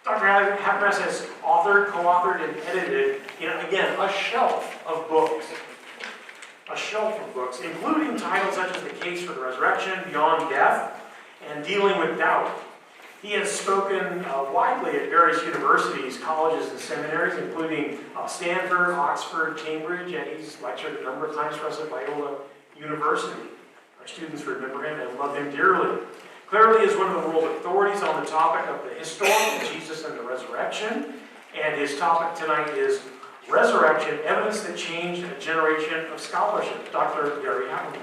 Dr. Habermas has authored, co-authored, and edited, again, a shelf of books. A shelf of books, including titles such as The Case for the Resurrection, Beyond Death, and Dealing with Doubt. He has spoken widely at various universities, colleges, and seminaries, including Stanford, Oxford, Cambridge, and he's lectured a number of times for us at Loyola University. Our students remember him and love him dearly. Clearly is one of the world authorities on the topic of the historical Jesus and the resurrection, and his topic tonight is Resurrection, Evidence That Changed a Generation of Scholarship. Dr. Gary Habermas.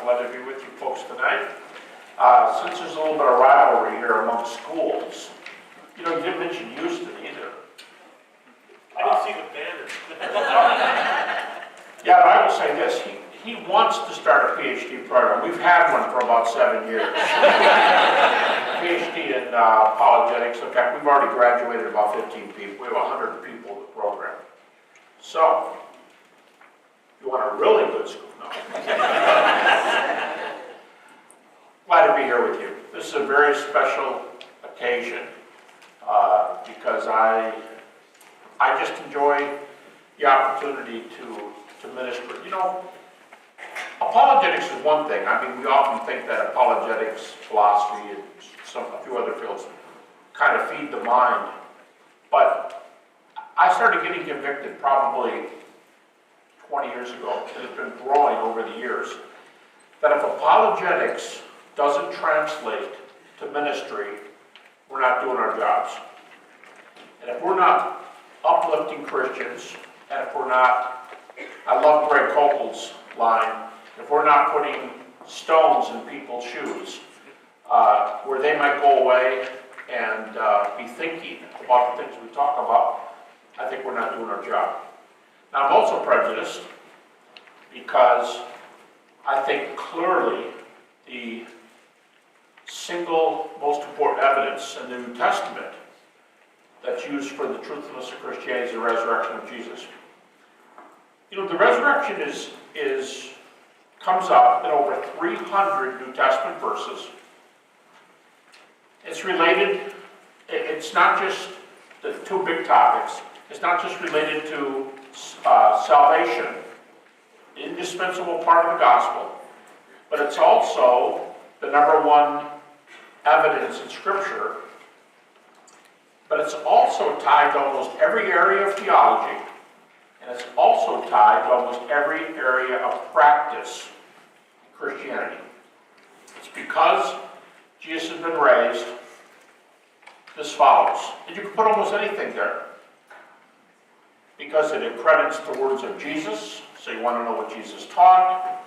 Glad to be with you folks tonight. Since there's a little bit of rivalry here among schools, you didn't mention Houston either. I didn't see the banner. Yeah, but I will say this, he wants to start a PhD program. We've had one for about 7 years. PhD in apologetics. In fact, we've already graduated about 15 people. We have 100 people in the program. So, if you want a really good school, no. Glad to be here with you. This is a very special occasion because I just enjoy the opportunity to minister. Apologetics is one thing. I mean, we often think that apologetics, philosophy, and a few other fields kind of feed the mind. But I started getting convicted probably 20 years ago, and it's been growing over the years, that if apologetics doesn't translate to ministry, we're not doing our jobs. And if we're not uplifting Christians, and if we're not, I love Greg Koppel's line, if we're not putting stones in people's shoes, where they might go away and be thinking about the things we talk about, I think we're not doing our job. Now, I'm also prejudiced because I think clearly the single most important evidence in the New Testament that's used for the truthfulness of Christianity is the resurrection of Jesus. The resurrection comes up in over 300 New Testament verses. It's related, it's not just the two big topics, it's not just related to salvation, the indispensable part of the gospel, but it's also the number one evidence in Scripture, but it's also tied to almost every area of theology, and it's also tied to almost every area of practice in Christianity. It's because Jesus has been raised, this follows. And you can put almost anything there. Because it accredits the words of Jesus, so you want to know what Jesus taught.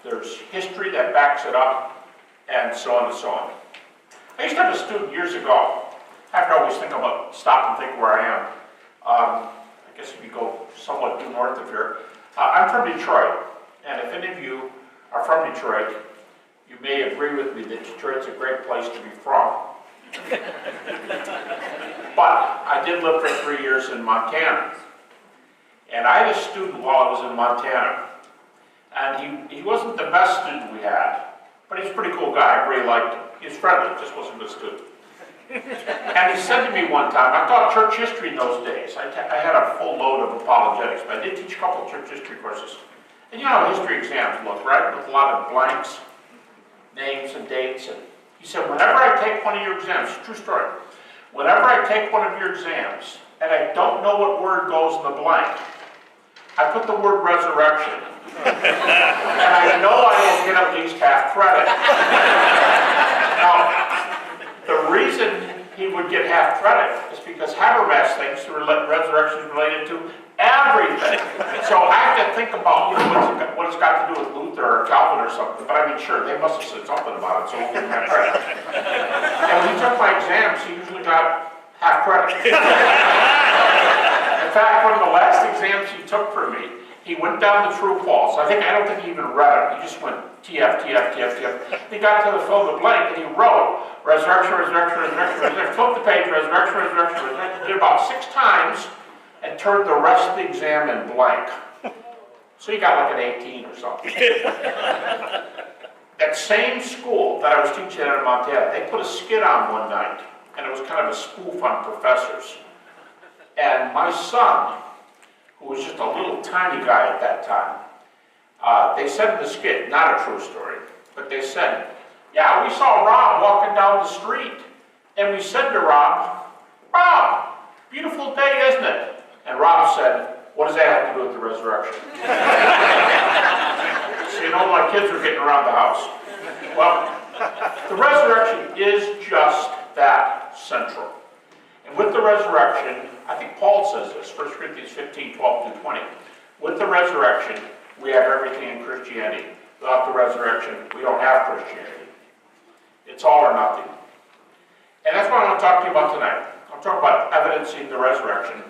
There's history that backs it up, and so on and so on. I used to have a student years ago. I have to always stop and think where I am. I guess if you go somewhat due north of here. I'm from Detroit, and if any of you are from Detroit, you may agree with me that Detroit's a great place to be from. But I did live for 3 years in Montana. And I had a student while I was in Montana. And he wasn't the best student we had, but he's a pretty cool guy. I really liked him. He was friendly, just wasn't a good student. And he said to me one time, I taught church history in those days. I had a full load of apologetics, but I did teach a couple of church history courses. And you know how history exams look, right? With a lot of blanks, names and dates. And he said, whenever I take one of your exams, true story, whenever I take one of your exams and I don't know what word goes in the blank, I put the word resurrection. And I know I will get at least half credit. Now, the reason he would get half credit is because Habermas thinks the resurrection is related to everything. So I have to think about, what it's got to do with Luther or Calvin or something. But I mean, sure, they must have said something about it, so we'll give him half credit. And when he took my exams, he usually got half credit. In fact, one of the last exams he took for me, he went down the true false. I don't think he even read it. He just went TF, TF, TF, TF. He got to the fill in the blank and he wrote resurrection, resurrection, resurrection, resurrection. Flipped the page, resurrection, resurrection, resurrection. Did it about 6 times and turned the rest of the exam in blank. So you got like an 18 or something. That same school that I was teaching at in Montana, they put a skit on one night, and it was kind of a spoof on professors. And my son, who was just a little tiny guy at that time, they said in the skit, not a true story, but they said, yeah, we saw Rob walking down the street, and we said to Rob, Rob, beautiful day, isn't it? And Rob said, what does that have to do with the resurrection? So you know, my kids were getting around the house. Well, the resurrection is just that central. And with the resurrection, I think Paul says this, 1 Corinthians 15, 12 through 20. With the resurrection, we have everything in Christianity. Without the resurrection, we don't have Christianity. It's all or nothing. And that's what I want to talk to you about tonight. I'm talking about evidencing the resurrection.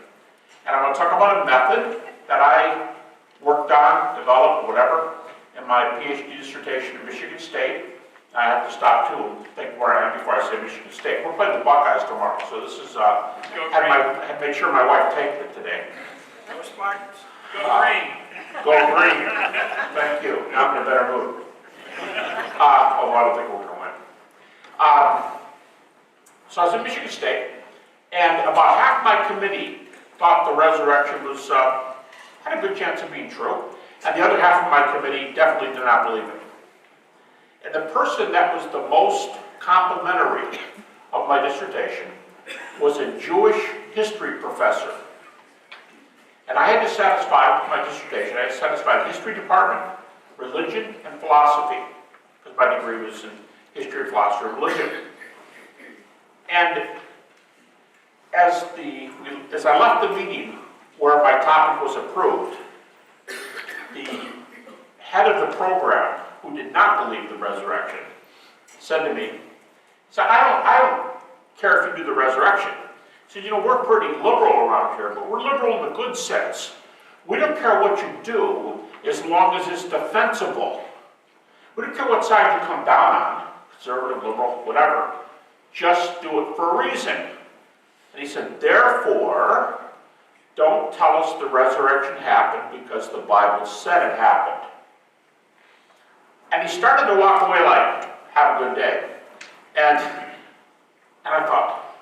And I'm going to talk about a method that I worked on, developed, whatever, in my PhD dissertation at Michigan State. I have to stop too and think where I am before I say Michigan State. We're playing the Buckeyes tomorrow, so this is, I made sure my wife taped it today. Go Spartans. Go green. Go green. Thank you. Now I'm in a better mood. I don't think we're going to win. So I was in Michigan State, and about half my committee thought the resurrection was, had a good chance of being true, and the other half of my committee definitely did not believe it. And the person that was the most complimentary of my dissertation was a Jewish history professor. And I had to satisfy, with my dissertation, I had to satisfy the history department, religion, and philosophy, because my degree was in history, philosophy, and religion. And as I left the meeting where my topic was approved, the head of the program, who did not believe the resurrection, said to me, he said, I don't care if you do the resurrection. He said, you know, we're pretty liberal around here, but we're liberal in the good sense. We don't care what you do as long as it's defensible. We don't care what side you come down on, conservative, liberal, whatever. Just do it for a reason. And he said, therefore, don't tell us the resurrection happened because the Bible said it happened. And he started to walk away like, have a good day. And I thought,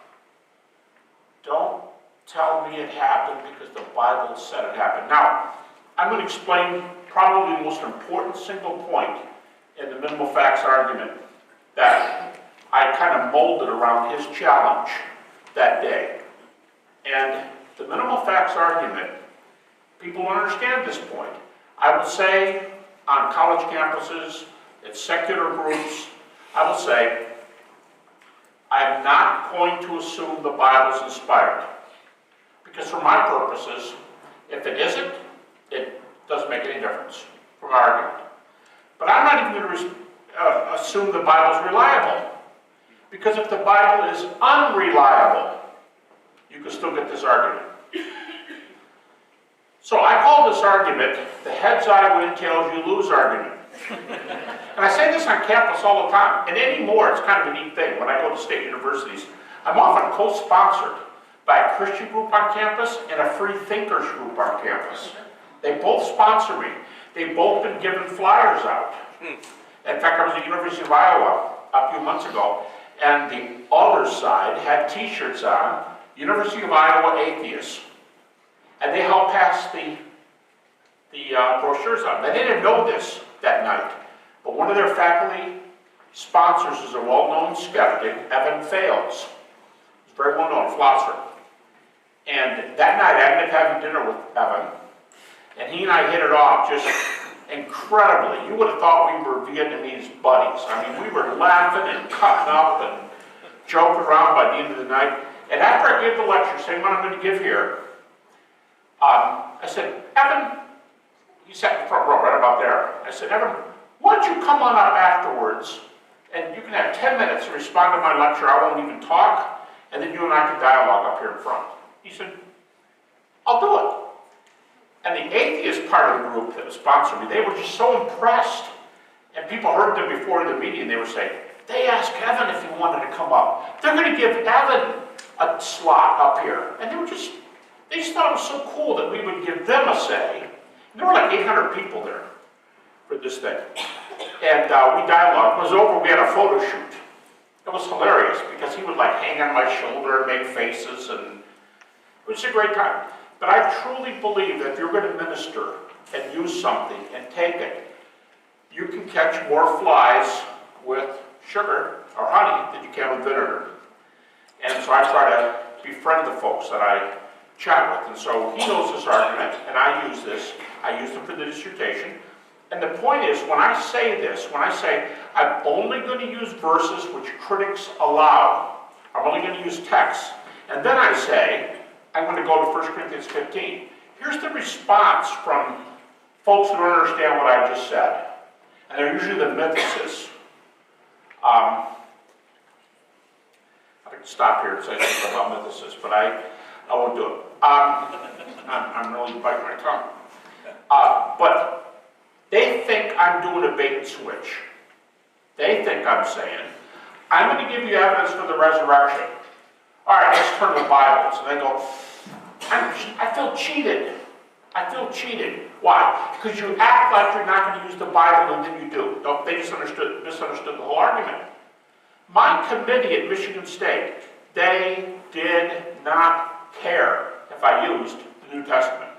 don't tell me it happened because the Bible said it happened. Now, I'm going to explain probably the most important single point in the minimal facts argument that I kind of molded around his challenge that day. And the minimal facts argument, people don't understand this point. I would say on college campuses, at secular groups, I will say, I am not going to assume the Bible is inspired. Because for my purposes, if it isn't, it doesn't make any difference for my argument. But I'm not even going to assume the Bible is reliable. Because if the Bible is unreliable, you can still get this argument. So I call this argument the heads I win, tails you lose argument. And I say this on campus all the time, and anymore it's kind of a neat thing when I go to state universities. I'm often co-sponsored by a Christian group on campus and a free thinkers group on campus. They both sponsor me. They've both been given flyers out. In fact, I was at the University of Iowa a few months ago, and the other side had t-shirts on, University of Iowa Atheists. And they helped pass the brochures out. They didn't know this that night, but one of their faculty sponsors is a well-known skeptic, Evan Fales. He's a very well-known philosopher. And that night I ended up having dinner with Evan, and he and I hit it off just incredibly. You would have thought we were Vietnamese buddies. I mean, we were laughing and cutting up and joking around by the end of the night. And after I gave the lecture, same one I'm going to give here, I said, Evan, he sat in the front row right about there. I said, Evan, why don't you come on up afterwards, and you can have 10 minutes to respond to my lecture. I won't even talk, and then you and I can dialogue up here in front. He said, I'll do it. And the atheist part of the group that was sponsoring me, they were just so impressed. And people heard them before the meeting, they were saying, they asked Evan if he wanted to come up. They're going to give Evan a slot up here. And they just thought it was so cool that we would give them a say. There were like 800 people there for this thing. And we dialogued. When it was over, we had a photo shoot. It was hilarious because he would like hang on my shoulder and make faces, and it was a great time. But I truly believe that if you're going to minister and use something and take it, you can catch more flies with sugar or honey than you can with vinegar. And so I try to befriend the folks that I chat with. And so he knows this argument, and I use this. I used it for the dissertation. And the point is, when I say this, when I say I'm only going to use verses which critics allow, I'm only going to use texts, and then I say I'm going to go to 1 Corinthians 15. Here's the response from folks who don't understand what I just said. And they're usually the mythicists. I could stop here and say something about mythicists, but I won't do it. I'm really biting my tongue. But they think I'm doing a bait and switch. They think I'm saying, I'm going to give you evidence for the resurrection. All right, let's turn to the Bible. So they go, I feel cheated. I feel cheated. Why? Because you act like you're not going to use the Bible, and then you do. No, they misunderstood the whole argument. My committee at Michigan State, they did not care if I used the New Testament.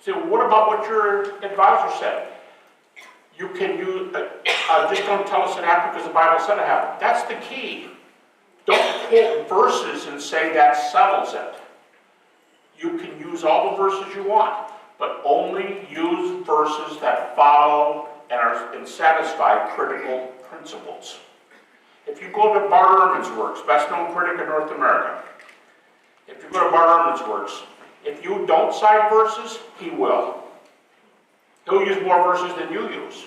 So what about what your advisor said? You can use, just don't tell us it happened because the Bible said it happened. That's the key. Don't quote verses and say that settles it. You can use all the verses you want, but only use verses that follow and satisfy critical principles. If you go to Bart Ehrman's works, best known critic in North America, if you go to Bart Ehrman's works, if you don't cite verses, he will. He'll use more verses than you use.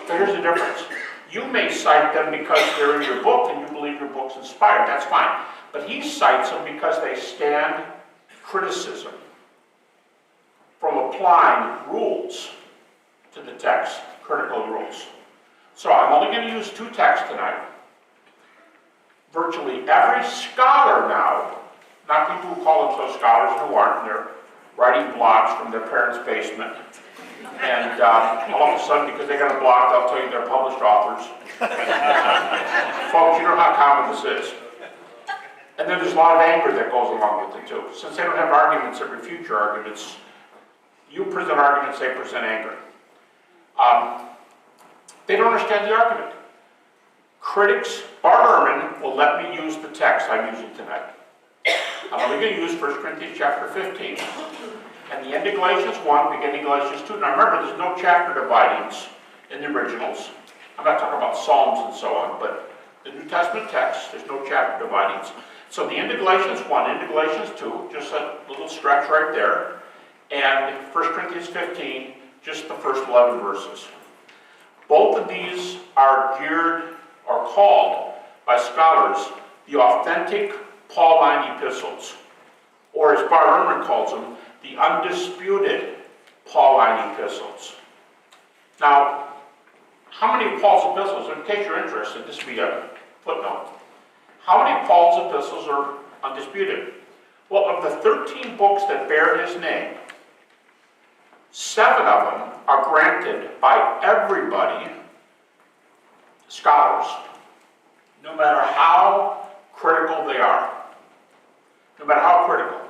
So here's the difference. You may cite them because they're in your book and you believe your book's inspired. That's fine. But he cites them because they stand criticism from applying rules to the text, critical rules. So I'm only going to use two texts tonight. Virtually every scholar now, not people who call themselves scholars who aren't, they're writing blogs from their parents' basement. And all of a sudden, because they got a blog, they'll tell you they're published authors. Folks, you know how common this is. And then there's a lot of anger that goes along with it too. Since they don't have arguments that refute your arguments, you present arguments, they present anger. They don't understand the argument. Critics, Bart Ehrman will let me use the text I'm using tonight. I'm only going to use 1 Corinthians chapter 15. And the end of Galatians 1, beginning Galatians 2. Now remember, there's no chapter dividings in the originals. I'm not talking about Psalms and so on, but the New Testament text, there's no chapter dividings. So the end of Galatians 1, end of Galatians 2, just a little stretch right there. And 1 Corinthians 15, just the first 11 verses. Both of these are geared or called by scholars the authentic Pauline epistles, or as Bart Ehrman calls them, the undisputed Pauline epistles. Now, how many of Paul's epistles, in case you're interested, this would be a footnote, how many of Paul's epistles are undisputed? Well, of the 13 books that bear his name, 7 of them are granted by everybody, scholars, no matter how critical they are. No matter how critical.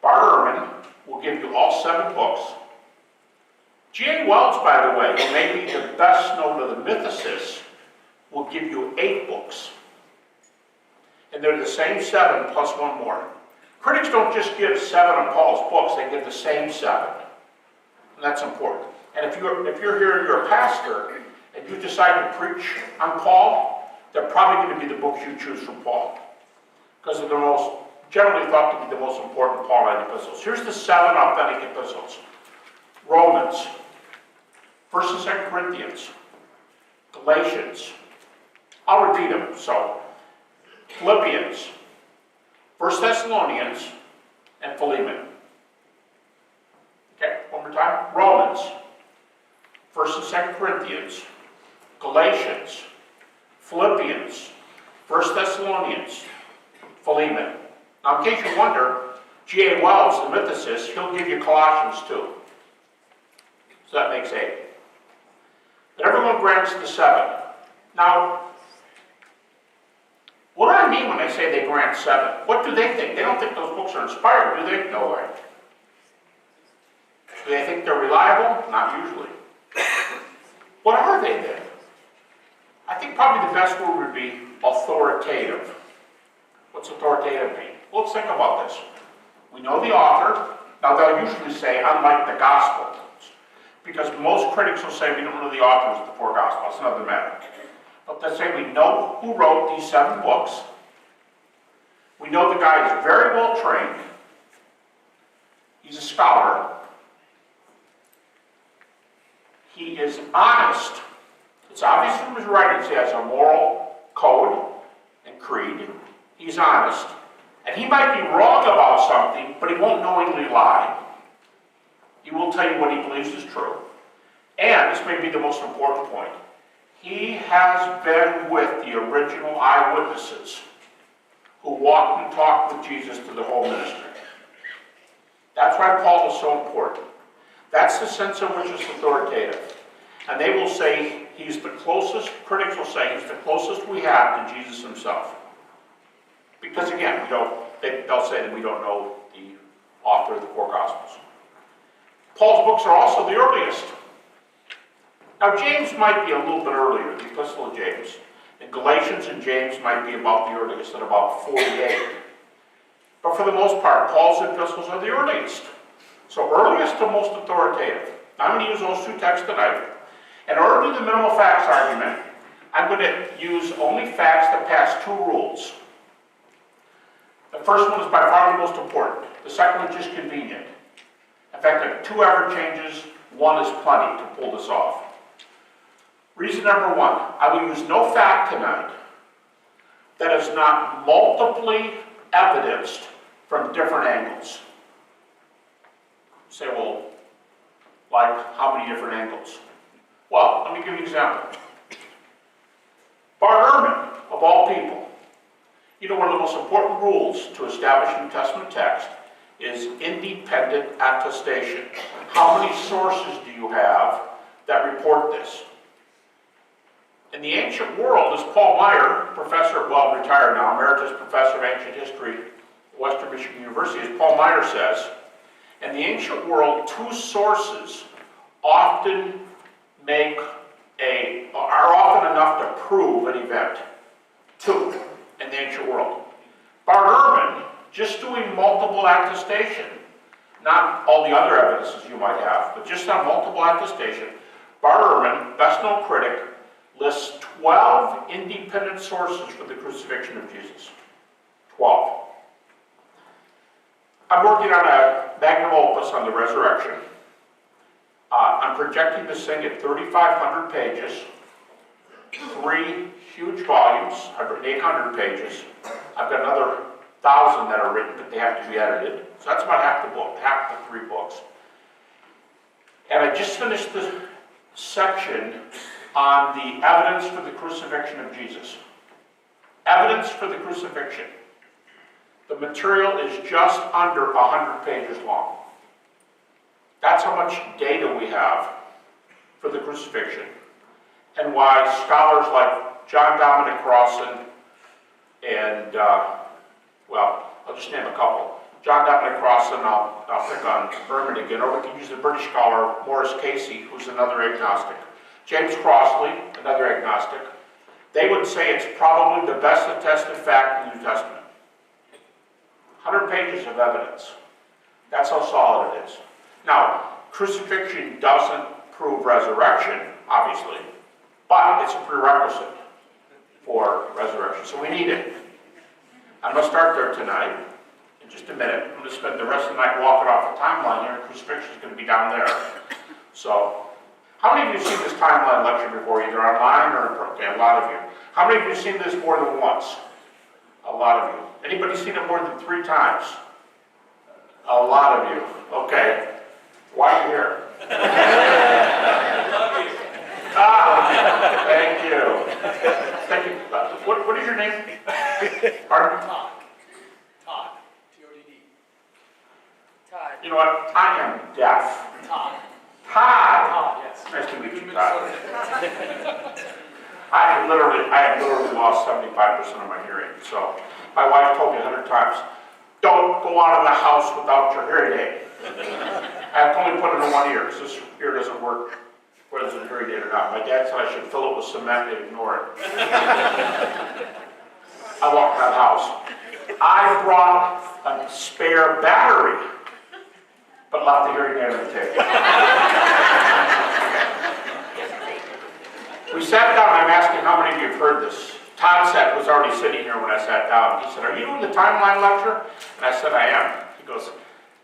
Bart Ehrman will give you all 7 books. G.A. Wells, by the way, who may be the best known of the mythicists, will give you 8 books. And they're the same 7 plus 1 more. Critics don't just give 7 of Paul's books, they give the same 7. And that's important. And if you're here and you're a pastor, and you decide to preach on Paul, they're probably going to be the books you choose from Paul. Because they're the most, generally thought to be the most important Pauline epistles. Here's the 7 authentic epistles. Romans, 1st and 2nd Corinthians, Galatians. I'll repeat them. So, Philippians, 1 Thessalonians, and Philemon. Okay, one more time. Romans, 1st and 2nd Corinthians, Galatians, Philippians, 1 Thessalonians, Philemon. Now, in case you wonder, G.A. Wells, the mythicist, he'll give you Colossians too. So that makes 8. But everyone grants the 7. Now, what do I mean when I say they grant 7? What do they think? They don't think those books are inspired, do they? No way. Do they think they're reliable? Not usually. What are they then? I think probably the best word would be authoritative. What's authoritative mean? Well, let's think about this. We know the author. Now, they'll usually say, unlike the Gospels, because most critics will say we don't know the authors of the 4 Gospels. That's another matter. But let's say we know who wrote these 7 books. We know the guy is very well trained. He's a scholar. He is honest. It's obvious from his writings he has a moral code and creed. He's honest. And he might be wrong about something, but he won't knowingly lie. He will tell you what he believes is true. And this may be the most important point. He has been with the original eyewitnesses who walked and talked with Jesus through the whole ministry. That's why Paul is so important. That's the sense in which it's authoritative. And they will say he's the closest, critics will say he's the closest we have to Jesus himself. Because again, they'll say that we don't know the author of the 4 Gospels. Paul's books are also the earliest. Now James might be a little bit earlier, the Epistle of James. And Galatians and James might be about the earliest at about 48. But for the most part, Paul's epistles are the earliest. So earliest to most authoritative. I'm going to use those 2 texts tonight. In order to do the minimal facts argument, I'm going to use only facts that pass 2 rules. The first one is by far the most important. The second one is just convenient. In fact, if 2 ever changes, 1 is plenty to pull this off. Reason number 1, I will use no fact tonight that is not multiply evidenced from different angles. You say, well, like how many different angles? Well, let me give you an example. Bart Ehrman, of all people, you know, one of the most important rules to establish New Testament text is independent attestation. How many sources do you have that report this? In the ancient world, as Paul Meyer, professor, well, retired now, emeritus professor of ancient history at Western Michigan University, as Paul Meyer says, in the ancient world, 2 sources often are often enough to prove an event. 2 in the ancient world. Bart Ehrman, just doing multiple attestation, not all the other evidences you might have, but just on multiple attestation, Bart Ehrman, best known critic, lists 12 independent sources for the crucifixion of Jesus. 12. I'm working on a magnum opus on the resurrection. I'm projecting this thing at 3,500 pages, 3 huge volumes. I've written 800 pages. I've got another 1,000 that are written, but they have to be edited. So that's about half the book, half the 3 books. And I just finished the section on the evidence for the crucifixion of Jesus. Evidence for the crucifixion. The material is just under 100 pages long. That's how much data we have for the crucifixion, and why scholars like John Dominic Crossan and, well, I'll just name a couple. John Dominic Crossan, I'll pick on Ehrman again, or we can use the British scholar Maurice Casey, who's another agnostic. James Crossley, another agnostic. They would say it's probably the best attested fact in the New Testament. 100 pages of evidence. That's how solid it is. Now, crucifixion doesn't prove resurrection, obviously, but it's a prerequisite for resurrection, so we need it. I'm going to start there tonight, in just a minute. I'm going to spend the rest of the night walking off the timeline here, and crucifixion is going to be down there. So, how many of you have seen this timeline lecture before, either online or in person? Okay, a lot of you. How many of you have seen this more than once? A lot of you. Anybody seen it more than 3 times? A lot of you. Okay. Why are you here? Love you. Thank you. Thank you. What is your name? Pardon? Todd. Todd. T-O-D-D. Todd. You know what? I am deaf. Todd. Todd. time. I had literally lost 75% of my hearing. So my wife told me 100 times, don't go out of the house without your hearing aid. I have only put it in one ear because this ear doesn't work whether it's a hearing aid or not. My dad said I should fill it with cement and ignore it. I walked out of the house. I brought a spare battery, but left the hearing aid on the table. We sat down, I'm asking how many of you have heard this. Todd was already sitting here when I sat down. He said, are you doing the timeline lecture? And I said, I am. He goes,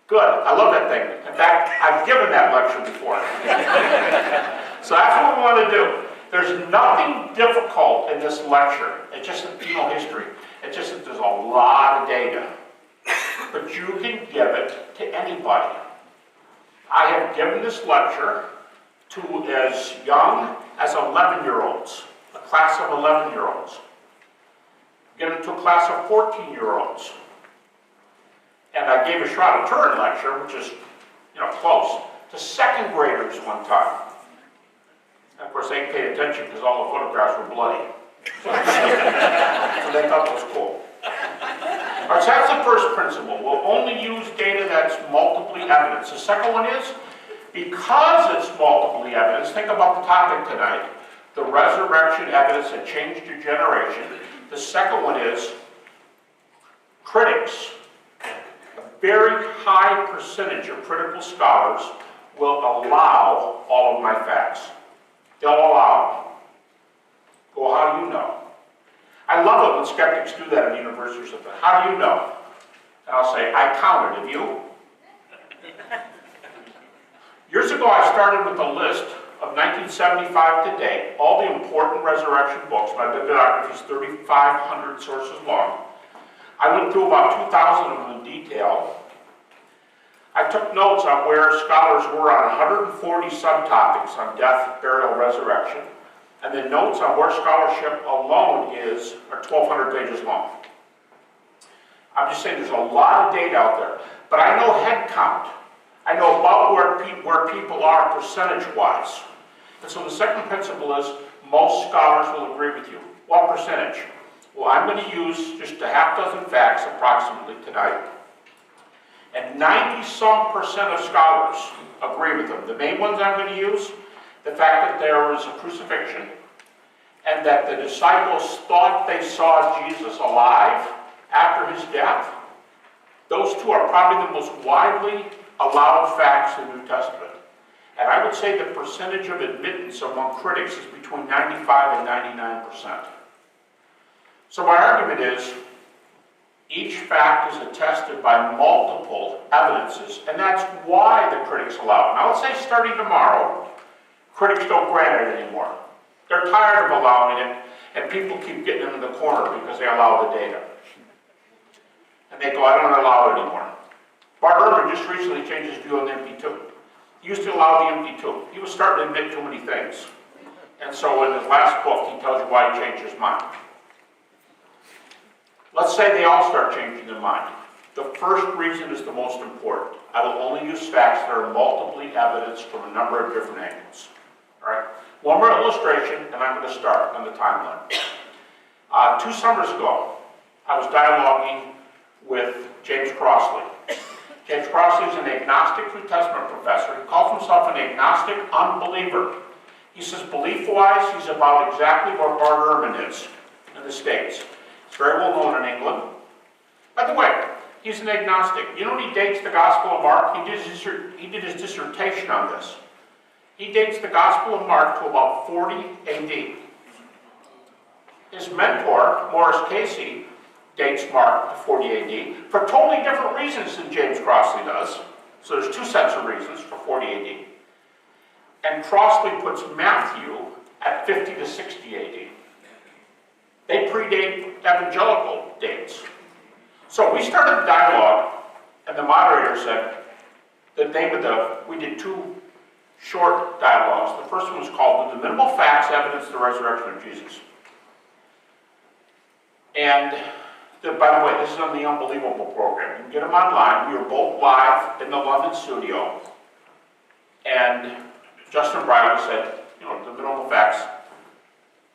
good, I love that thing. In fact, I've given that lecture before. So that's what we want to do. There's nothing difficult in this lecture. It's just, history. It's just that there's a lot of data. But you can give it to anybody. I have given this lecture to as young as 11-year-olds, a class of 11-year-olds. Given it to a class of 14-year-olds. And I gave a Shroud of Turin lecture, which is, close, to second graders one time. And of course, they paid attention because all the photographs were bloody. So they thought it was cool. All right, so that's the first principle. We'll only use data that's multiply evidence. The second one is, because it's multiply evidence, think about the topic tonight, the resurrection evidence that changed your generation. The second one is, critics, a very high percentage of critical scholars will allow all of my facts. They'll allow them. Well, how do you know? I love it when skeptics do that at universities. How do you know? And I'll say, I counted. Have you? Years ago, I started with a list of 1975 to date, all the important resurrection books. My bibliography is 3,500 sources long. I went through about 2,000 of them in detail. I took notes on where scholars were on 140 subtopics on death, burial, resurrection. And the notes on where scholarship alone are 1,200 pages long. I'm just saying there's a lot of data out there. But I know head count. I know about where people are percentage-wise. And so the second principle is most scholars will agree with you. What percentage? Well, I'm going to use just a half dozen facts approximately tonight. And 90-some% of scholars agree with them. The main ones I'm going to use, the fact that there was a crucifixion and that the disciples thought they saw Jesus alive after his death. Those two are probably the most widely allowed facts in the New Testament. And I would say the percentage of admittance among critics is between 95 and 99%. So my argument is, each fact is attested by multiple evidences, and that's why the critics allow it. Now let's say starting tomorrow, critics don't grant it anymore. They're tired of allowing it, and people keep getting them in the corner because they allow the data. And they go, I don't allow it anymore. Bart Ehrman just recently changed his view on the empty tomb. He used to allow the empty tomb. He was starting to admit too many things. And so in his last book, he tells you why he changed his mind. Let's say they all start changing their mind. The first reason is the most important. I will only use facts that are multiply evidenced from a number of different angles. All right? One more illustration, and I'm going to start on the timeline. 2 summers ago, I was dialoguing with James Crossley. James Crossley is an agnostic New Testament professor. He calls himself an agnostic unbeliever. He says belief-wise, he's about exactly where Bart Ehrman is in the States. It's very well known in England. By the way, he's an agnostic. You know when he dates the Gospel of Mark? He did his dissertation on this. He dates the Gospel of Mark to about 40 AD. His mentor, Morris Casey, dates Mark to 40 AD for totally different reasons than James Crossley does. So there's 2 sets of reasons for 40 AD. And Crossley puts Matthew at 50 to 60 AD. They predate evangelical dates. So we started the dialogue, and the moderator said that we did 2 short dialogues. The first one was called "The Minimal Facts Evidence of the Resurrection of Jesus." And by the way, this is on the Unbelievable program. You can get them online. We were both live in the London studio. And Justin Briley said, the minimal facts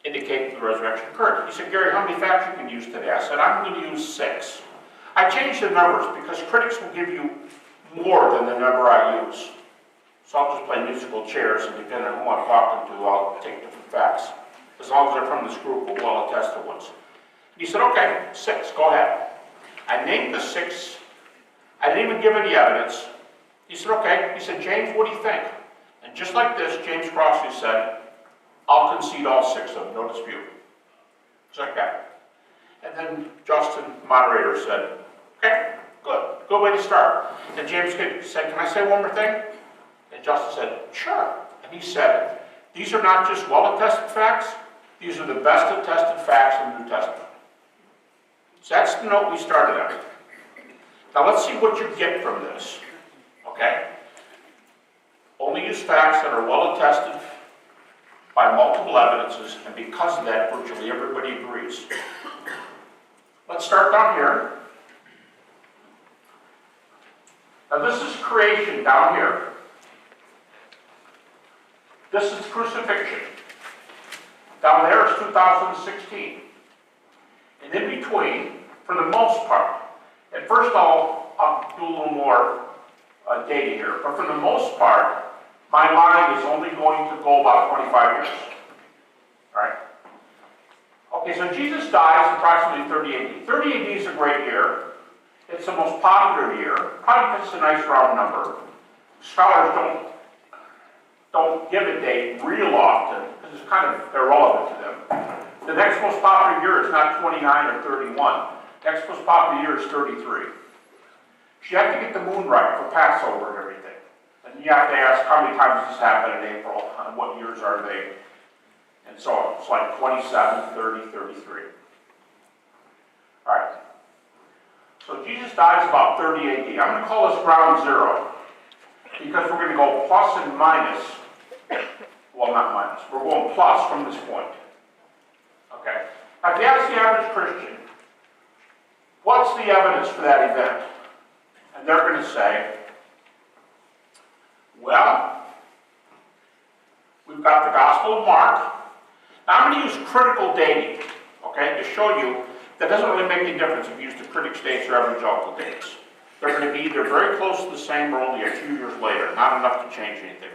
indicate that the resurrection occurred. He said, Gary, how many facts you can use today? I said, I'm going to use 6. I changed the numbers because critics will give you more than the number I use. So I'll just play musical chairs, and depending on who I'm talking to, I'll take different facts, as long as they're from this group of well-attested ones. He said, okay, 6, go ahead. I named the 6. I didn't even give any evidence. He said, okay. He said, James, what do you think? And just like this, James Crossley said, I'll concede all 6 of them, no dispute. Just like that. And then Justin, moderator, said, okay, good way to start. And James said, can I say one more thing? And Justin said, sure. And he said, these are not just well-attested facts, these are the best attested facts in the New Testament. So that's the note we started on. Now let's see what you get from this, okay? Only use facts that are well-attested by multiple evidences, and because of that, virtually everybody agrees. Let's start down here. Now this is creation down here. This is crucifixion. Down there is 2016. And in between, for the most part, at first I'll do a little more data here, but for the most part, my line is only going to go about 25 years. All right? Okay, so Jesus dies approximately 30 AD. 30 AD is a great year. It's the most popular year, probably because it's a nice round number. Scholars don't give a date real often, because it's kind of irrelevant to them. The next most popular year is not 29 or 31. Next most popular year is 33. You have to get the moon right for Passover and everything. And you have to ask how many times this happened in April, and what years are they, and so on. It's like 27, 30, 33. All right. So Jesus dies about 30 AD. I'm going to call this ground zero, because we're going to go plus and minus. Well, not minus. We're going plus from this point. Okay. Now, if you ask the average Christian, what's the evidence for that event? And they're going to say, well, we've got the Gospel of Mark. Now, I'm going to use critical dating, okay, to show you that doesn't really make any difference if you use the critics' dates or evangelical dates. They're going to be either very close to the same or only a few years later, not enough to change anything.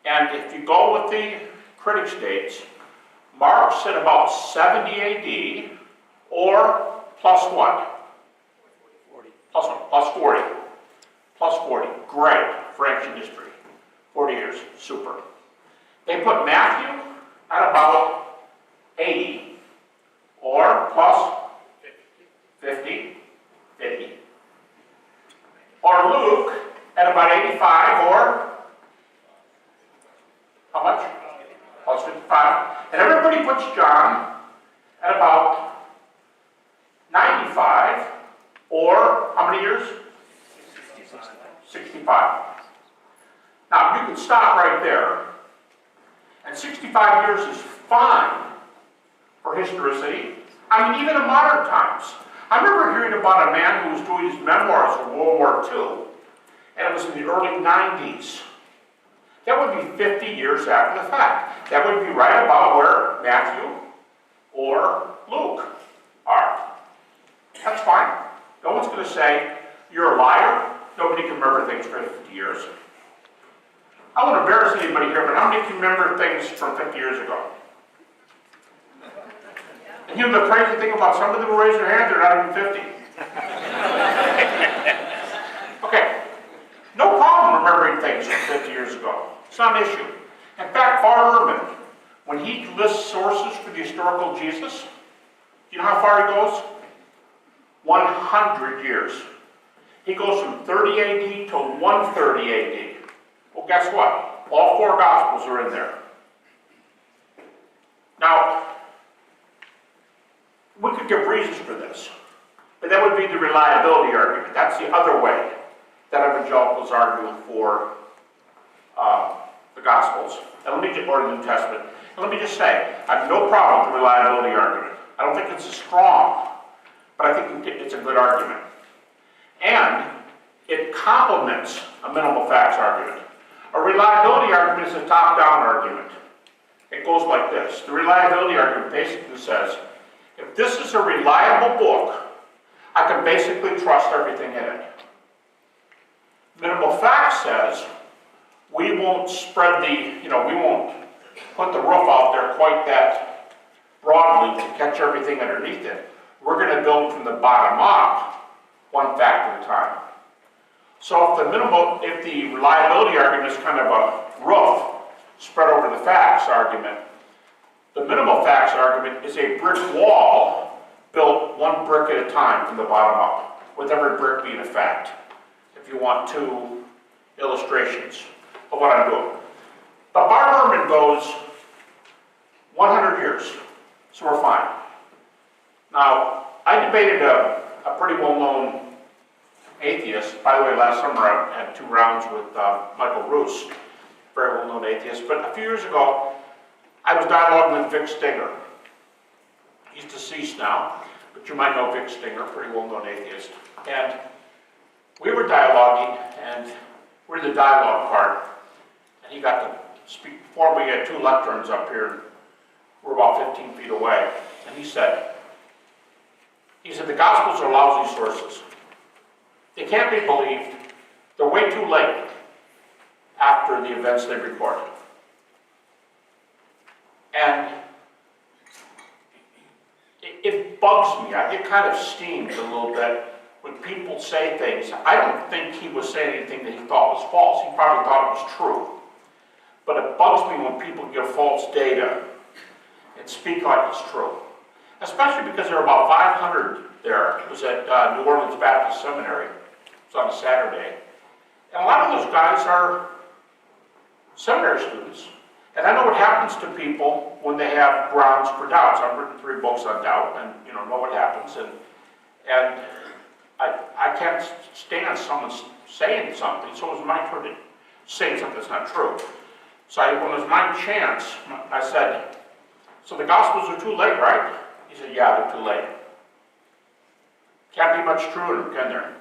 And if you go with the critics' dates, Mark said about 70 AD, or plus what? 40. Plus what? Plus 40. Plus 40. Great for ancient history. 40 years. Super. They put Matthew at about 80, or plus 50. Or Luke at about 85, or how much? Plus 55. And everybody puts John at about 95, or how many years? 65. Now, you can stop right there. And 65 years is fine for historicity. I mean, even in modern times. I remember hearing about a man who was doing his memoirs of World War II, and it was in the early 90s. That would be 50 years after the fact. That would be right about where Matthew or Luke are. That's fine. No one's going to say, you're a liar. Nobody can remember things for 50 years. I won't embarrass anybody here, but how many can remember things from 50 years ago? And you know the crazy thing about some of them who raise their hand, they're not even 50. Okay. No problem remembering things from 50 years ago. It's not an issue. In fact, Bar Ehrman, when he lists sources for the historical Jesus, do you know how far he goes? 100 years. He goes from 30 AD to 130 AD. Well, guess what? All 4 Gospels are in there. Now, we could give reasons for this, but that would be the reliability argument. That's the other way that evangelicals argue for the Gospels, or the New Testament. And let me just say, I have no problem with the reliability argument. I don't think it's strong, but I think it's a good argument. And it complements a minimal facts argument. A reliability argument is a top-down argument. It goes like this. The reliability argument basically says, if this is a reliable book, I can basically trust everything in it. Minimal fact says, we won't spread we won't put the roof out there quite that broadly to catch everything underneath it. We're going to build from the bottom up, one fact at a time. So if the reliability argument is kind of a roof spread over the facts argument, the minimal facts argument is a brick wall built one brick at a time from the bottom up, with every brick being a fact. If you want two illustrations of what I'm doing. The Habermas goes 100 years, so we're fine. Now, I debated a pretty well-known atheist. By the way, last summer I had 2 rounds with Michael Roos, very well-known atheist. But a few years ago, I was dialoguing with Vic Stinger. He's deceased now, but you might know Vic Stinger, pretty well-known atheist. And we were dialoguing, and we're in the dialogue part, and he got to speak before me. We had 2 lecterns up here, and we're about 15 feet away. And he said, the Gospels are lousy sources. They can't be believed. They're way too late after the events they record. And it bugs me. I get kind of steamed a little bit when people say things. I don't think he was saying anything that he thought was false. He probably thought it was true. But it bugs me when people give false data and speak like it's true. Especially because there were about 500 there. It was at New Orleans Baptist Seminary. It was on a Saturday. And a lot of those guys are seminary students. And I know what happens to people when they have grounds for doubts. I've written 3 books on doubt, and know what happens. And I can't stand someone saying something, so it was my turn to say something that's not true. So when it was my chance, I said, so the Gospels are too late, right? He said, yeah, they're too late. Can't be much true, can there?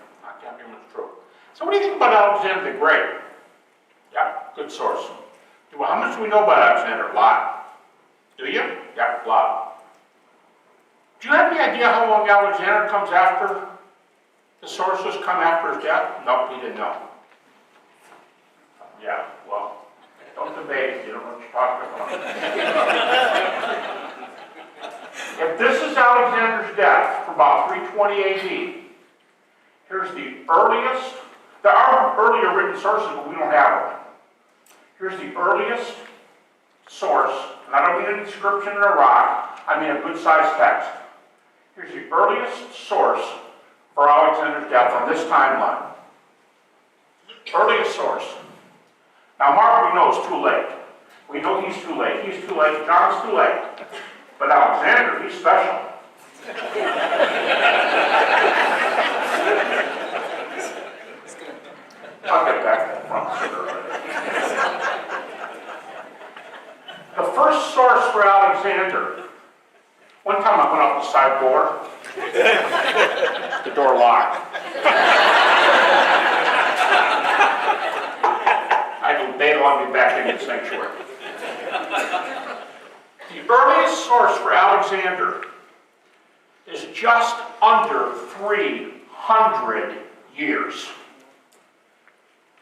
Can't be much true. So what do you think about Alexander the Great? Yeah, good source. Well, how much do we know about Alexander? A lot. Do you? Yeah, a lot. Do you have any idea how long Alexander comes after the sources come after his death? Nope, he didn't know. Yeah, well, don't debate it, you don't know what you're talking about. If this is Alexander's death from about 320 AD, here's the earliest. There are earlier written sources, but we don't have them. Here's the earliest source, and I don't mean a inscription in a rock, I mean a good-sized text. Here's the earliest source for Alexander's death on this timeline. Earliest source. Now Mark, we know, is too late. We know he's too late. He's too late. John's too late. But Alexander, he's special. I'll get back to the front. The first source for Alexander. One time I went up the side door. The door locked. I had to bail on me back into the sanctuary. The earliest source for Alexander is just under 300 years.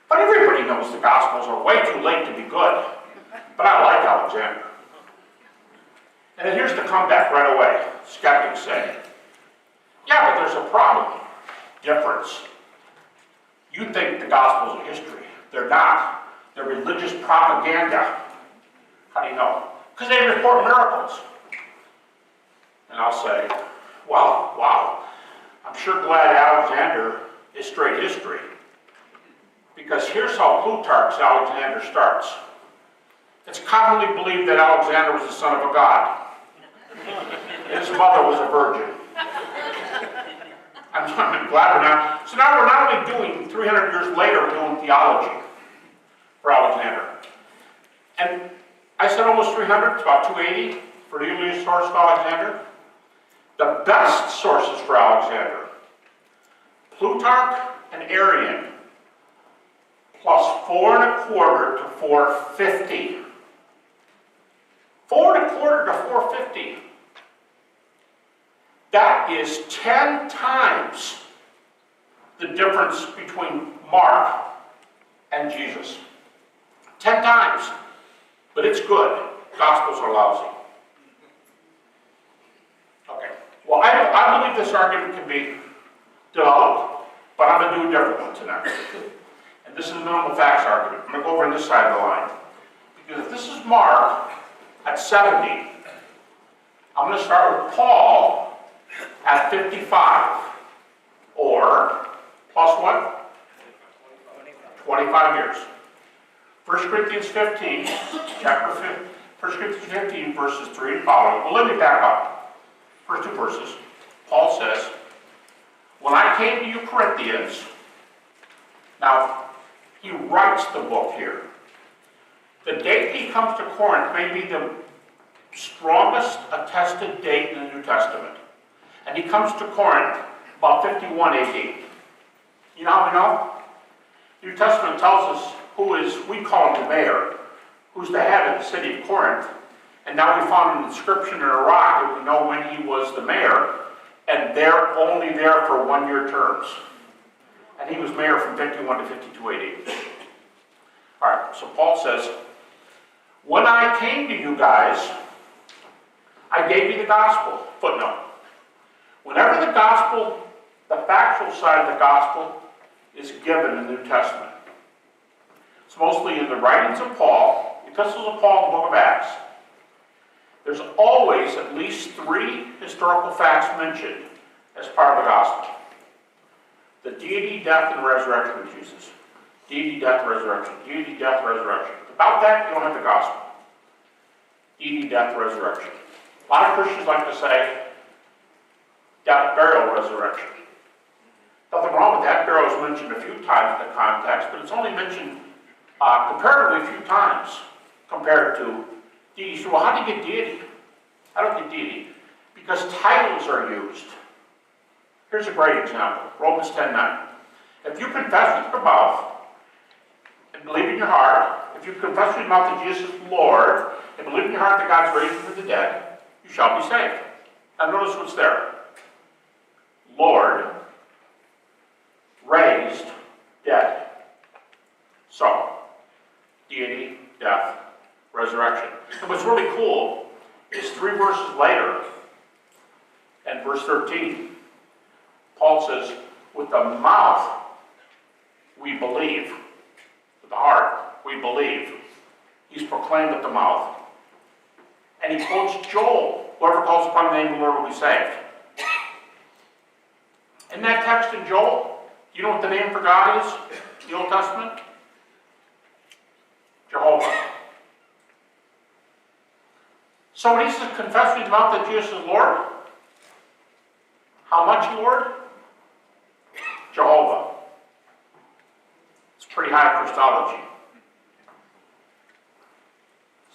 But everybody knows the Gospels are way too late to be good. But I like Alexander. And then here's the comeback right away. Skeptics say, yeah, but there's a problem. Difference. You think the Gospels are history. They're not. They're religious propaganda. How do you know? Because they report miracles. And I'll say, well, wow. I'm sure glad Alexander is straight history. Because here's how Plutarch's Alexander starts. It's commonly believed that Alexander was the son of a god. His mother was a virgin. I'm glad we're not. So now we're not only doing, 300 years later, we're doing theology for Alexander. And I said almost 300, it's about 280 for the earliest source of Alexander. The best sources for Alexander, Plutarch and Arrian. plus 4.25 to 450. 4.25 to 450. That is 10 times the difference between Mark and Jesus. 10 times. But it's good. Gospels are lousy. Okay. Well, I believe this argument can be developed, but I'm going to do a different one tonight. And this is the minimal facts argument. I'm going to go over on this side of the line. Because if this is Mark at 70, I'm going to start with Paul at 55. Or, plus what? 25 years. 1 Corinthians 15, chapter 5, 1 Corinthians 15, verses 3 and following. Well, let me back up. First two verses. Paul says, when I came to you Corinthians, now, he writes the book here. The date he comes to Corinth may be the strongest attested date in the New Testament. And he comes to Corinth about 51 AD. You know how we know? The New Testament tells us who is, we call him the mayor, who's the head of the city of Corinth. And now we found an inscription in a rock that we know when he was the mayor, and they're only there for 1-year terms. And he was mayor from 51 to 52 AD. All right, so Paul says, when I came to you guys, I gave you the gospel. Footnote. Whenever the gospel, the factual side of the gospel, is given in the New Testament, it's mostly in the writings of Paul, epistles of Paul, the book of Acts. There's always at least 3 historical facts mentioned as part of the gospel. The deity, death, and resurrection of Jesus. Deity, death, resurrection. Deity, death, resurrection. Without that, you don't have the gospel. Deity, death, resurrection. A lot of Christians like to say, death, burial, resurrection. Nothing wrong with that. Burial is mentioned a few times in the context, but it's only mentioned comparatively few times compared to deity. So, well, how do you get deity? How do you get deity? Because titles are used. Here's a great example. Romans 10:9. If you confess with your mouth and believe in your heart, if you confess with your mouth that Jesus is Lord, and believe in your heart that God's raised him from the dead, you shall be saved. Now notice what's there. Lord, raised, dead. So, deity, death, resurrection. And what's really cool is 3 verses later, and verse 13, Paul says, with the mouth we believe, with the heart we believe. He's proclaimed with the mouth. And he quotes Joel, whoever calls upon the name of the Lord will be saved. In that text in Joel, do you know what the name for God is in the Old Testament? Jehovah. So when he says, confess with your mouth that Jesus is Lord, how much Lord? Jehovah. It's pretty high Christology.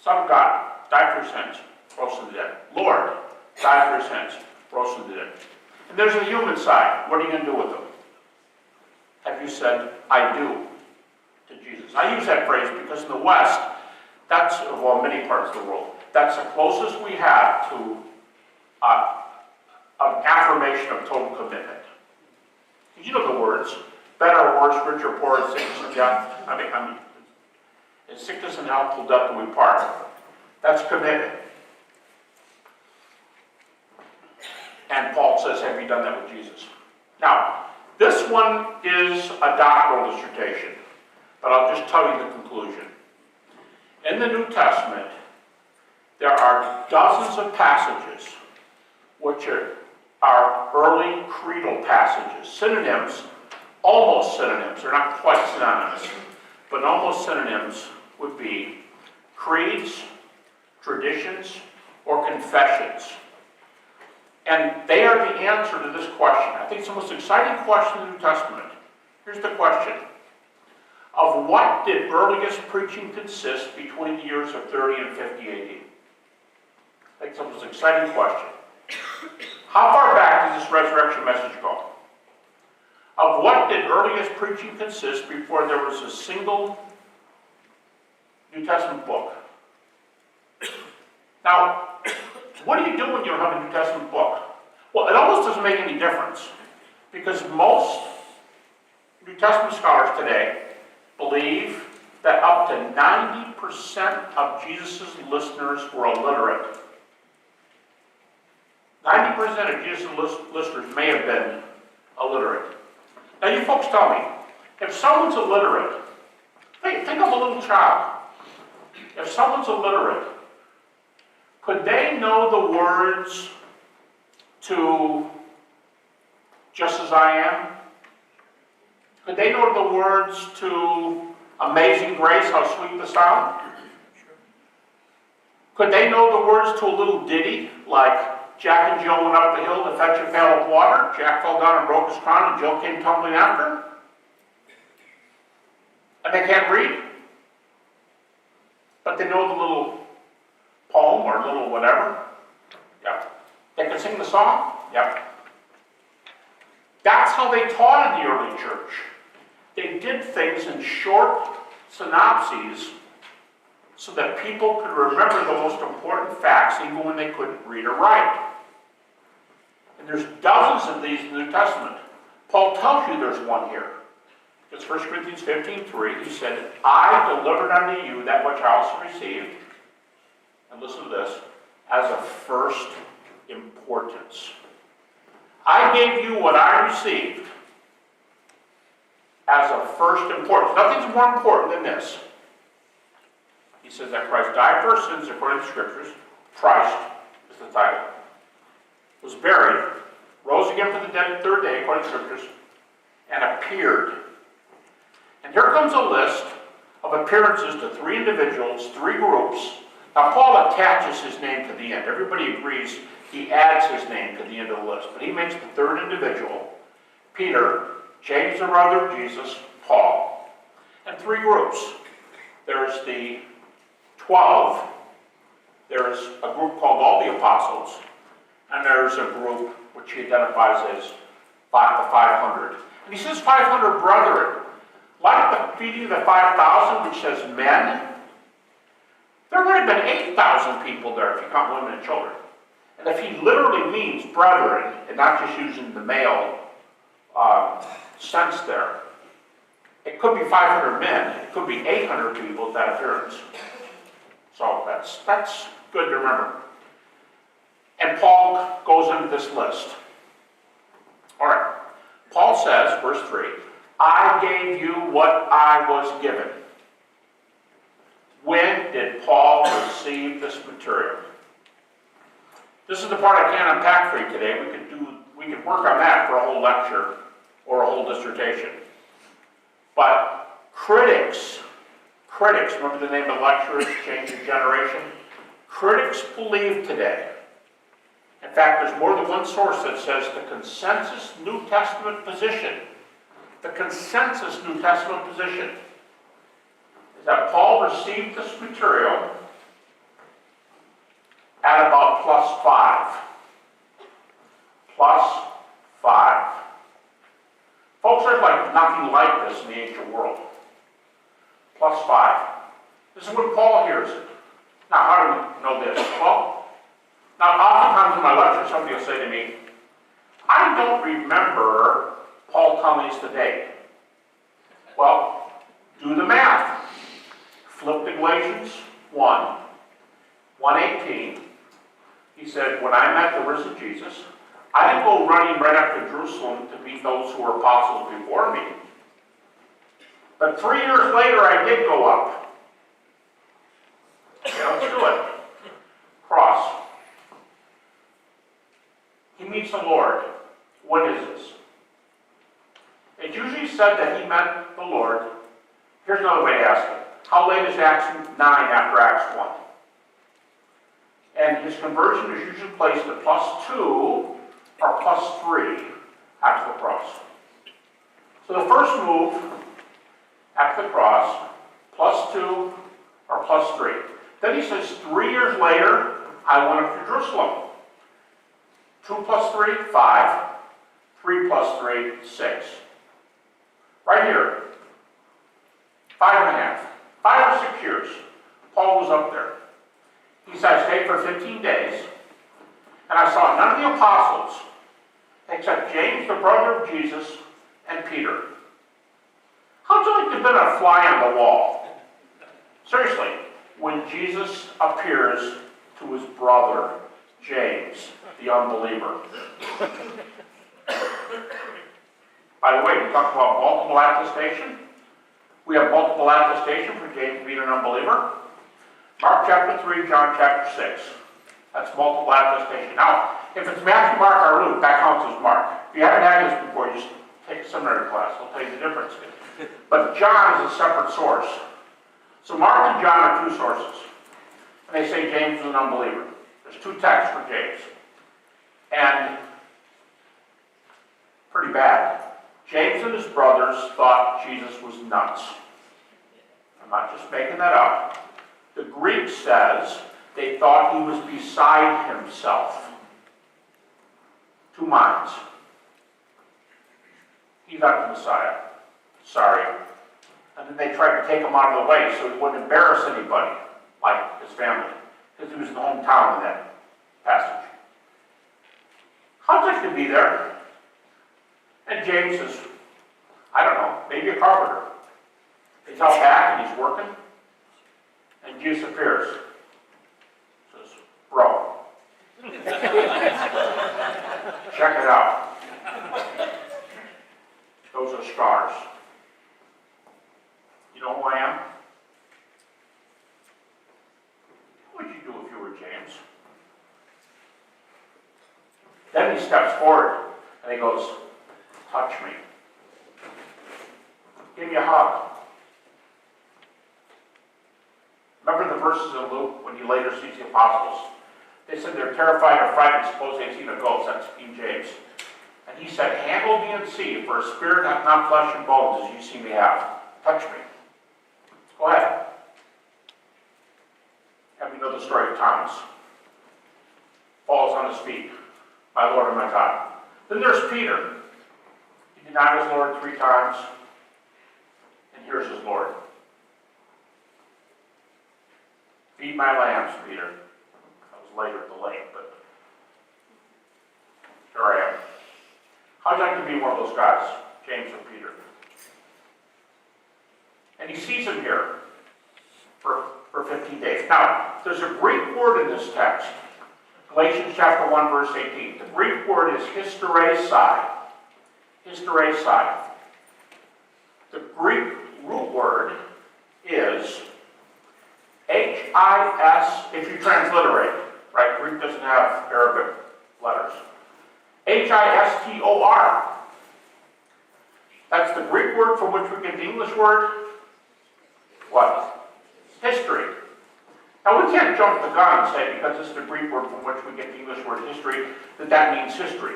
Son of God, died for his sins, rose from the dead. Lord, died for his sins, rose from the dead. And there's the human side. What are you going to do with them? Have you said, I do, to Jesus? I use that phrase because in the West, that's, well, many parts of the world, that's the closest we have to an affirmation of total commitment. You know the words, better or worse, rich or poor, sickness and death. I mean, in sickness and health till death do we part. That's commitment. And Paul says, have you done that with Jesus? Now, this one is a doctoral dissertation, but I'll just tell you the conclusion. In the New Testament, there are dozens of passages which are early creedal passages, synonyms, almost synonyms, they're not quite synonymous, but almost synonyms would be creeds, traditions, or confessions. And they are the answer to this question. I think it's the most exciting question in the New Testament. Here's the question. Of what did earliest preaching consist between the years of 30 and 50 AD? I think it's the most exciting question. How far back does this resurrection message go? of what did earliest preaching consist before there was a single New Testament book? Now, what do you do when you don't have a New Testament book? Well, it almost doesn't make any difference, because most New Testament scholars today believe that up to 90% of Jesus' listeners were illiterate. 90% of Jesus' listeners may have been illiterate. Now you folks tell me, if someone's illiterate, think of a little child. If someone's illiterate, could they know the words to Just As I Am? Could they know the words to Amazing Grace, How Sweet the Sound? Could they know the words to a little ditty like Jack and Jill went up the hill to fetch a pail of water. Jack fell down and broke his crown and Jill came tumbling after? And they can't read? But they know the little poem or little whatever? Yep. They can sing the song? Yep. That's how they taught in the early church. They did things in short synopses so that people could remember the most important facts even when they couldn't read or write. And there's dozens of these in the New Testament. Paul tells you there's one here. It's 1 Corinthians 15:3. He said, I delivered unto you that which I also received, and listen to this, as of first importance. I gave you what I received as of first importance. Nothing's more important than this. He says that Christ died for our sins according to the Scriptures. Christ is the title. Was buried, rose again from the dead the third day according to the Scriptures, and appeared. And here comes a list of appearances to three individuals, three groups. Now Paul attaches his name to the end. Everybody agrees he adds his name to the end of the list. But he makes the third individual, Peter, James the brother of Jesus, Paul, and three groups. There's the 12. There's a group called all the apostles. And there's a group which he identifies as the 500. And he says 500 brethren. Like the feeding of the 5,000, which says men, there would have been 8,000 people there if you count women and children. And if he literally means brethren, and not just using the male sense there, it could be 500 men, it could be 800 people at that appearance. So that's good to remember. And Paul goes into this list. All right. Paul says, verse 3, I gave you what I was given. When did Paul receive this material? This is the part I can't unpack for you today. We could work on that for a whole lecture or a whole dissertation. But critics, remember the name of the lecturer, Change of Generation? Critics believe today. In fact, there's more than one source that says the consensus New Testament position, is that Paul received this material at about +5. +5. Folks, there's like nothing like this in the ancient world. +5. This is when Paul hears it. Now, how do we know this? Well, now oftentimes in my lecture, somebody will say to me, I don't remember Paul telling us the date. Well, do the math. Flip to Galatians 1:18. He said, when I met the risen Jesus, I didn't go running right up to Jerusalem to meet those who were apostles before me. But 3 years later, I did go up. Okay, let's do it. Cross. He meets the Lord. When is this? It's usually said that he met the Lord. Here's another way to ask it. How late is Acts 9 after Acts 1? And his conversion is usually placed at +2 or +3 after the cross. So the first move after the cross, +2 or +3. Then he says 3 years later, I went up to Jerusalem. 2 + 3, 5. 3 + 3, 6. right here, 5.5, 5 or 6 years, Paul was up there. He said, I stayed for 15 days, and I saw none of the apostles except James, the brother of Jesus, and Peter. How'd you like to have been a fly on the wall? Seriously, when Jesus appears to his brother, James, the unbeliever. By the way, we talked about multiple attestation. We have multiple attestation for James being an unbeliever. Mark chapter 3, John chapter 6. That's multiple attestation. Now, if it's Matthew, Mark, or Luke, that counts as Mark. If you haven't had this before, just take a seminary class. I'll tell you the difference. But John is a separate source. So Mark and John are two sources. And they say James is an unbeliever. There's 2 texts for James. And pretty bad. James and his brothers thought Jesus was nuts. I'm not just making that up. The Greek says they thought he was beside himself. 2 minds. He's not the Messiah. Sorry. And then they tried to take him out of the way so he wouldn't embarrass anybody, like his family, because he was in the hometown in that passage. How'd you like to be there? And James is, I don't know, maybe a carpenter. He's out back and he's working, and Jesus appears. Says, bro, check it out. Those are scars. You know who I am? What would you do if you were James? Then he steps forward and he goes, touch me. Give me a hug. Remember the verses in Luke when he later sees the apostles? They said they're terrified or frightened, suppose they've seen a ghost. That's King James. And he said, handle me and see, for a spirit hath not flesh and bones as you see me have. Touch me. Go ahead. And we know the story of Thomas. Falls on his feet. My Lord and my God. Then there's Peter. He denied his Lord 3 times. And here's his Lord. Feed my lambs, Peter. That was later at the lake, but here I am. How'd you like to be one of those guys, James or Peter? And he sees him here for 15 days. Now, there's a Greek word in this text. Galatians chapter 1, verse 18. The Greek word is hysteresai. Hysteresai. The Greek root word is H-I-S, if you transliterate, right? Greek doesn't have Arabic letters. H-I-S-T-O-R. That's the Greek word from which we get the English word, what? History. Now we can't jump the gun and say, because it's the Greek word from which we get the English word history, that means history.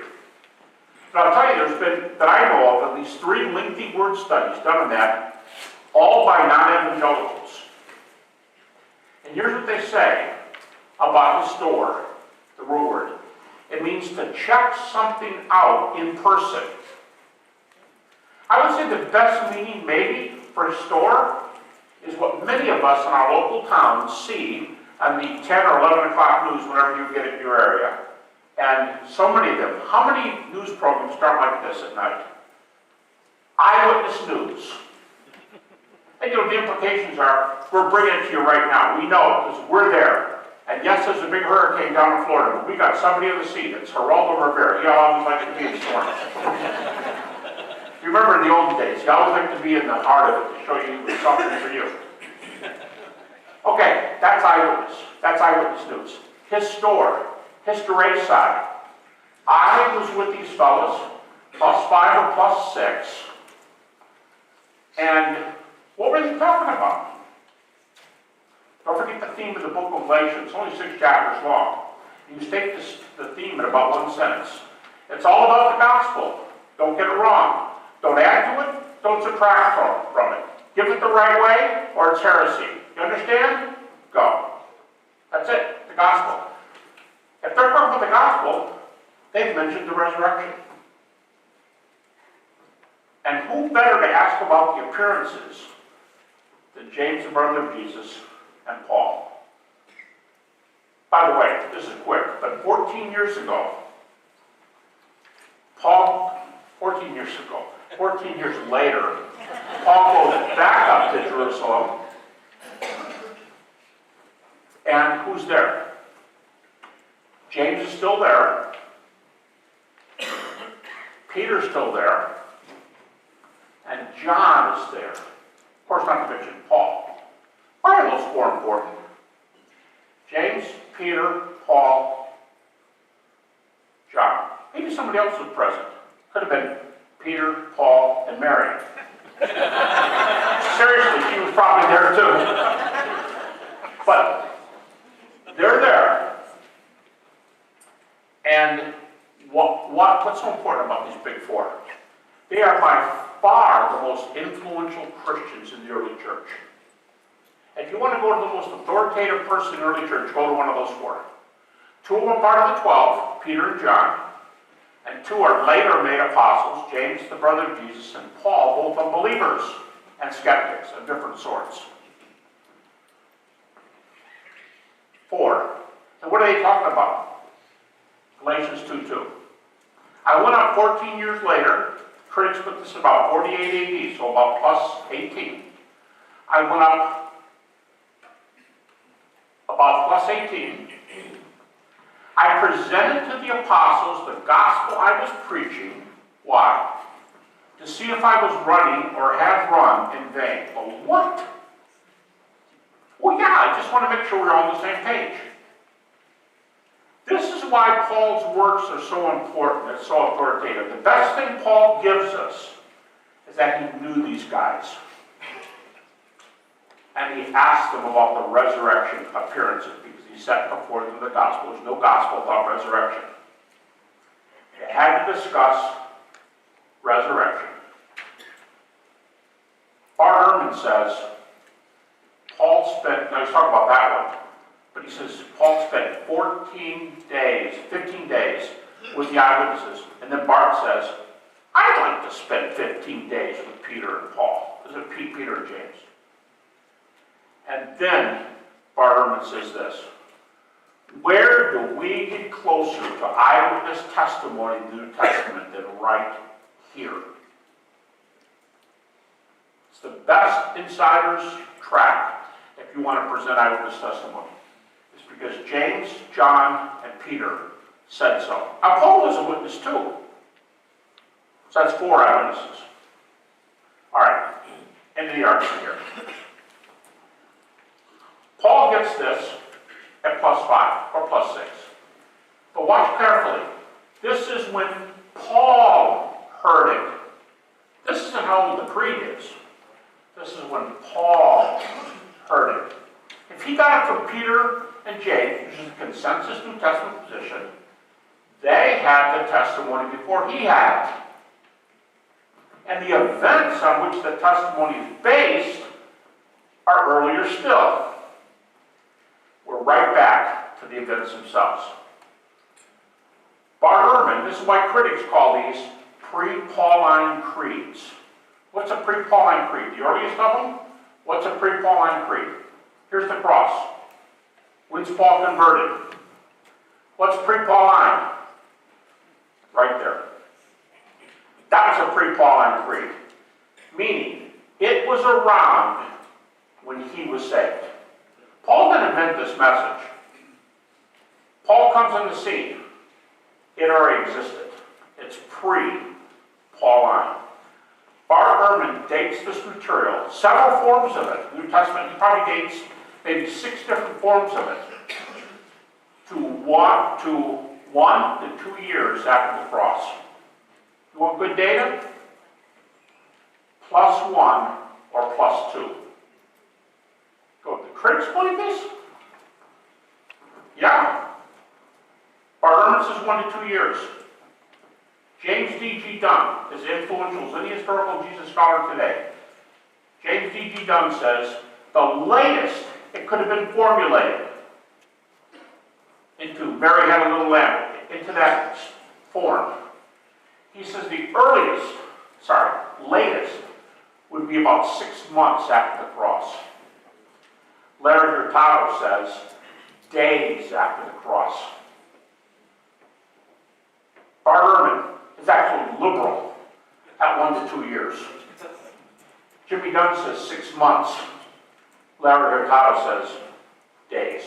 But I'll tell you, there's been, that I know of, at least 3 lengthy word studies done on that, all by non-evangelicals. And here's what they say about histore, the root word. It means to check something out in person. I would say the best meaning, maybe, for histore is what many of us in our local towns see on the 10 or 11 o'clock news whenever you get it in your area. And so many of them. How many news programs start like this at night? Eyewitness news. And you know, the implications are, we're bringing it to you right now. We know, because we're there. And yes, there's a big hurricane down in Florida, but we got somebody on the scene. It's Geraldo Rivera. He always likes to be in storms. You remember in the old days, he always liked to be in the heart of it to show you it was something for you. Okay, that's eyewitness. That's eyewitness news. Histore. Hysteresai. I was with these fellas, +5 or +6. And what were they talking about? Don't forget the theme of the book of Galatians. It's only 6 chapters long. You just take the theme in about 1 sentence. It's all about the gospel. Don't get it wrong. Don't add to it. Don't subtract from it. Give it the right way, or it's heresy. You understand? Go. That's it. The gospel. If they're talking about the gospel, they've mentioned the resurrection. And who better to ask about the appearances than James, the brother of Jesus, and Paul? By the way, this is quick, but 14 years later, Paul goes back up to Jerusalem. And who's there? James is still there. Peter's still there. And John is there. Of course, not to mention Paul. Why are those four important? James, Peter, Paul, John. Maybe somebody else was present. Could have been Peter, Paul, and Mary. Seriously, she was probably there too. But they're there. And what's so important about these big four? They are by far the most influential Christians in the early church. If you want to go to the most authoritative person in the early church, go to one of those four. Two of them are part of the 12, Peter and John, and two are later made apostles, James, the brother of Jesus, and Paul, both unbelievers and skeptics of different sorts. Four. And what are they talking about? Galatians 2:2. I went up 14 years later. Critics put this about 48 AD, so about plus 18. I went up about plus 18. I presented to the apostles the gospel I was preaching. Why? To see if I was running or had run in vain. Well, what? Well, yeah, I just want to make sure we're all on the same page. This is why Paul's works are so important and so authoritative. The best thing Paul gives us is that he knew these guys. And he asked them about the resurrection appearances because he set before them the gospel. There's no gospel without resurrection. They had to discuss resurrection. Habermas says, Paul spent, now he's talking about that one, but he says Paul spent 15 days with the eyewitnesses. And then Bart says, I'd like to spend 15 days with Peter and Paul. Is it Peter and James? And then Habermas says this, where do we get closer to eyewitness testimony in the New Testament than right here? It's the best insider's track if you want to present eyewitness testimony. It's because James, John, and Peter said so. Now, Paul was a witness too. So that's 4 eyewitnesses. All right, into the argument here. Paul gets this at plus 5 or plus 6. But watch carefully. This is when Paul heard it. This isn't how old the creed is. This is when Paul heard it. If he got it from Peter and James, which is a consensus New Testament position, they had the testimony before he had it. And the events on which the testimony is based are earlier still. We're right back to the events themselves. Habermas, this is why critics call these pre-Pauline creeds. What's a pre-Pauline creed? The earliest of them? What's a pre-Pauline creed? Here's the cross. When's Paul converted? What's pre-Pauline? Right there. That was a pre-Pauline creed. Meaning, it was around when he was saved. Paul didn't invent this message. Paul comes on the scene. It already existed. It's pre-Pauline. Habermas dates this material, several forms of it. New Testament, he probably dates maybe 6 different forms of it, to 1 to 2 years after the cross. You want good data? +1 or +2. Go, the critics believe this? Yeah. Habermas is 1 to 2 years. James D.G. Dunn is influential as any historical Jesus scholar today. James D.G. Dunn says, the latest it could have been formulated into Mary had a little lamb, into that form. He says the earliest latest would be about 6 months after the cross. Larry Hurtado says days after the cross. Bart Ehrman is actually liberal at 1 to 2 years. Jimmy Dunn says 6 months. Larry Hurtado says days.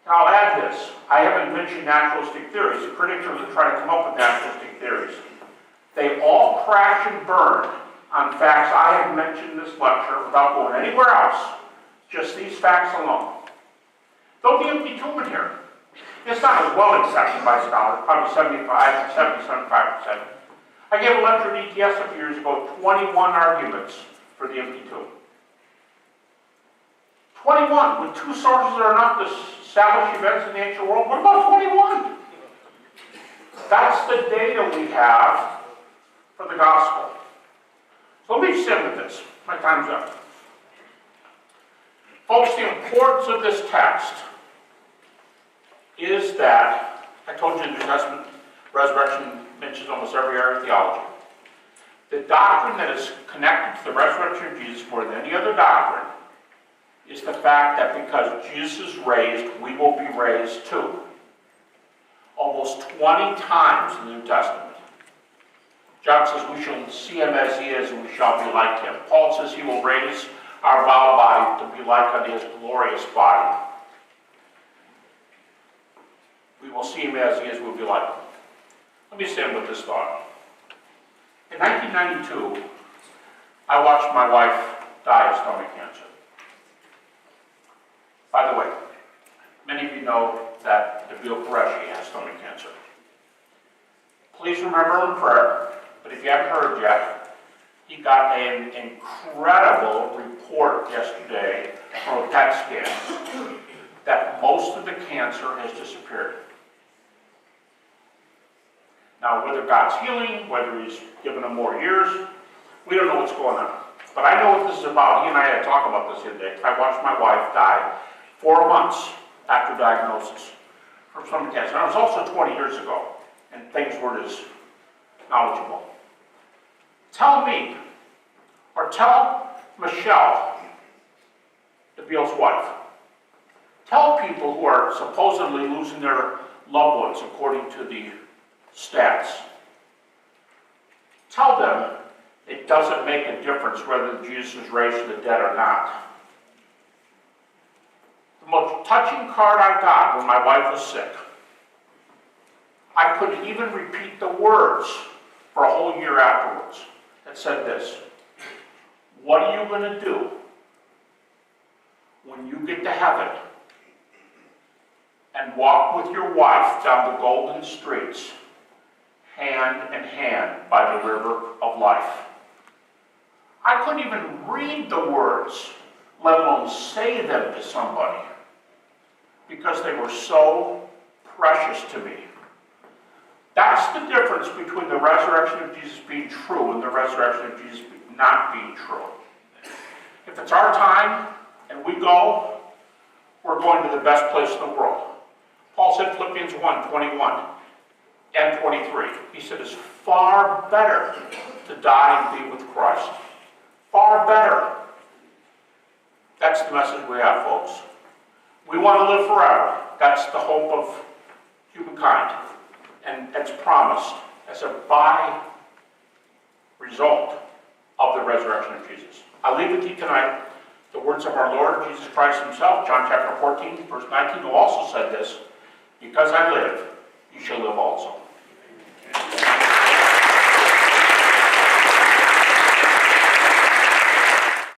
And I'll add this. I haven't mentioned naturalistic theories. The critics are trying to come up with naturalistic theories. They all crash and burn on facts I have mentioned in this lecture without going anywhere else. Just these facts alone. There'll be empty tomb in here. It's not as well accepted by scholars, probably 75%. I gave a lecture at ETS a few years ago, 21 arguments for the empty tomb. 21, with 2 sources are enough to establish events in the ancient world. What about 21? That's the data we have for the gospel. So let me just end with this. My time's up. Folks, the importance of this text is that, I told you the New Testament resurrection mentions almost every area of theology. The doctrine that is connected to the resurrection of Jesus more than any other doctrine is the fact that because Jesus is raised, we will be raised too. Almost 20 times in the New Testament. John says we shall see him as he is and we shall be like him. Paul says he will raise our vile body to be like unto his glorious body. We will see him as he is, we'll be like him. Let me stand with this thought. In 1992, I watched my wife die of stomach cancer. By the way, many of you know that Nabil Qureshi has stomach cancer. Please remember him in prayer, but if you haven't heard yet, he got an incredible report yesterday from a PET scan that most of the cancer has disappeared. Now, whether God's healing, whether he's given him more years, we don't know what's going on. But I know what this is about. He and I had to talk about this the other day. I watched my wife die 4 months after diagnosis from stomach cancer. And it was also 20 years ago, and things weren't as knowledgeable. Tell me, or tell Michelle, Nabil's wife, tell people who are supposedly losing their loved ones according to the stats, tell them it doesn't make a difference whether Jesus is raised from the dead or not. The most touching card I got when my wife was sick, I couldn't even repeat the words for a whole year afterwards. It said this: what are you going to do when you get to heaven and walk with your wife down the golden streets, hand in hand by the river of life? I couldn't even read the words, let alone say them to somebody, because they were so precious to me. That's the difference between the resurrection of Jesus being true and the resurrection of Jesus not being true. If it's our time and we go, we're going to the best place in the world. Paul said, Philippians 1:21 and 23. He said, it's far better to die and be with Christ. Far better. That's the message we have, folks. We want to live forever. That's the hope of humankind. And it's promised as a by-result of the resurrection of Jesus. I leave with you tonight the words of our Lord Jesus Christ himself, John chapter 14, verse 19, who also said this: because I live, you shall live also.